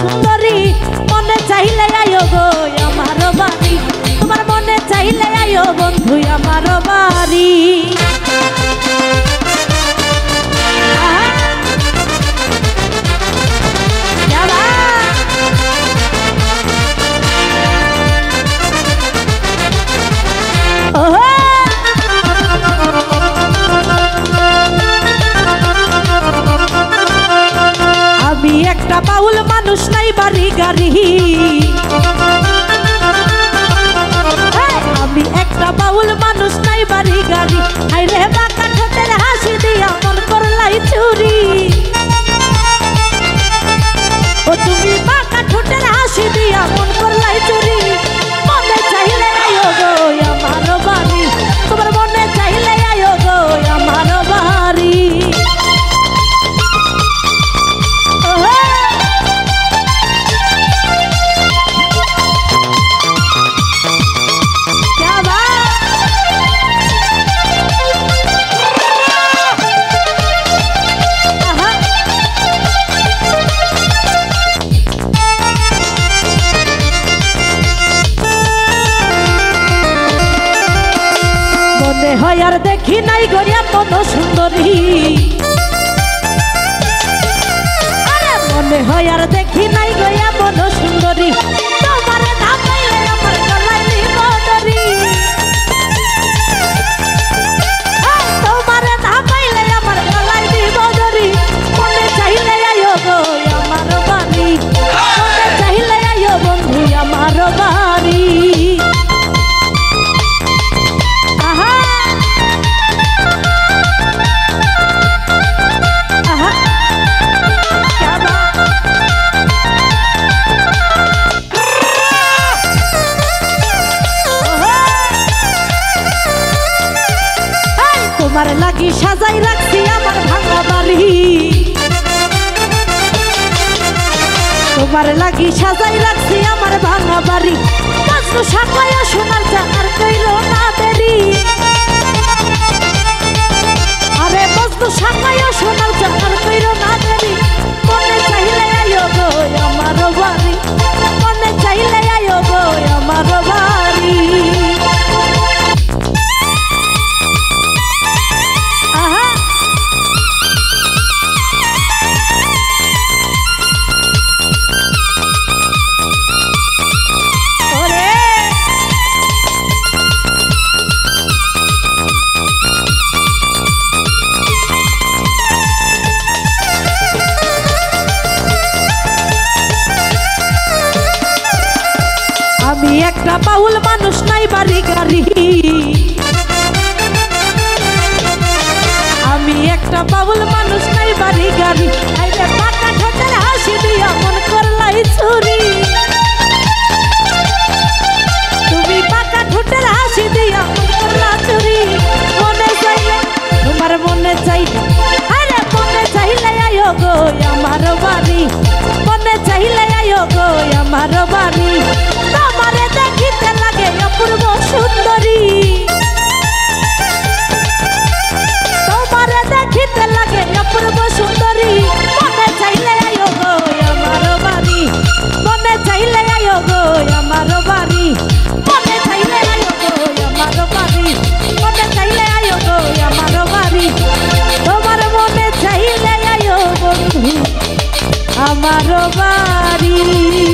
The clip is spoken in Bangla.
সুন্দরী মনে চাইলে আয়ো গো আমার বাড়ি তোমার মনে চাইলে আয়ো বন্ধু আমার বাড়ি আমি একটা বাউল মানুষ নাই বাড়ি গাড়ি আমি একটা বাউল মানুষ নাই বাড়ি গাড়ি আইরে বাঁকা ঠোঁটের হাসি দিয়া মন করলাই চুরি ও তুমি বাঁকা ঠোঁটের হাসি দিয়া মন করলাই চুরি মনে চাইলে আয়ো গো আমার বাড়ি তোমার মনে চাইলে আয়ো গো আমার বাড়ি হয় আর দেখি নাই গড়িয়া মন সুন্দরী আরে মনে হয় আর দেখি নাই গড়িয়া মন সুন্দরী তোমার ধাপাইলে আমার গলায় নিব দড়ি তোমার ধাপাইলে আমার গলায় নিব দড়ি মনে চাইলে আয়ো গো আমার বাড়ি মনে চাইলে আয়ো বন্ধু আমার বাড়ি তোমার লাগি সাজাই রাখছি আমার ভাঙা বাড়ি তোমার লাগি সাজাই রাখছি আমার ভাঙা বাড়ি মজনু সাজায় সোনার চাকার কইলো না দেরি আরে মজনু সাজায় সোনার চাকার কইলো না দেরি মনে চাইলে আয়ো গো আমার বাড়ি মনে চাইলে আয়ো গো আমার বাড়ি আমি একটা বাউল মানুষ নাই বাড়ি গাড়ি আমি একটা বাউল মানুষ নাই বাড়ি গাড়ি আইলে বাঁকা ঠোঁটের হাসি দিয়া মন করলাই চুরি তুমি বাঁকা ঠোঁটের হাসি দিয়া মন করলা চুরি মনে চাইলে তোমার মনে চাইলে আরে মনে চাইলে আয়ো গো আমার বাড়ি মনে চাইলে আয়ো গো আমার বাড়ি তোমারে দেখিতে লাগে অপূর্ব সুন্দরী তোমারে দেখিতে লাগে অপূর্ব সুন্দরী মনে চাইলে আয়ো গো আমার বাড়ি মনে চাইলে আয়ো গো আমার বাড়ি মনে চাইলে আয়ো গো আমার বাড়ি মনে চাইলে আয়ো গো আমার বাড়ি তোমার মনে চাইলে আয়ো বন্ধু আমার বাড়ি।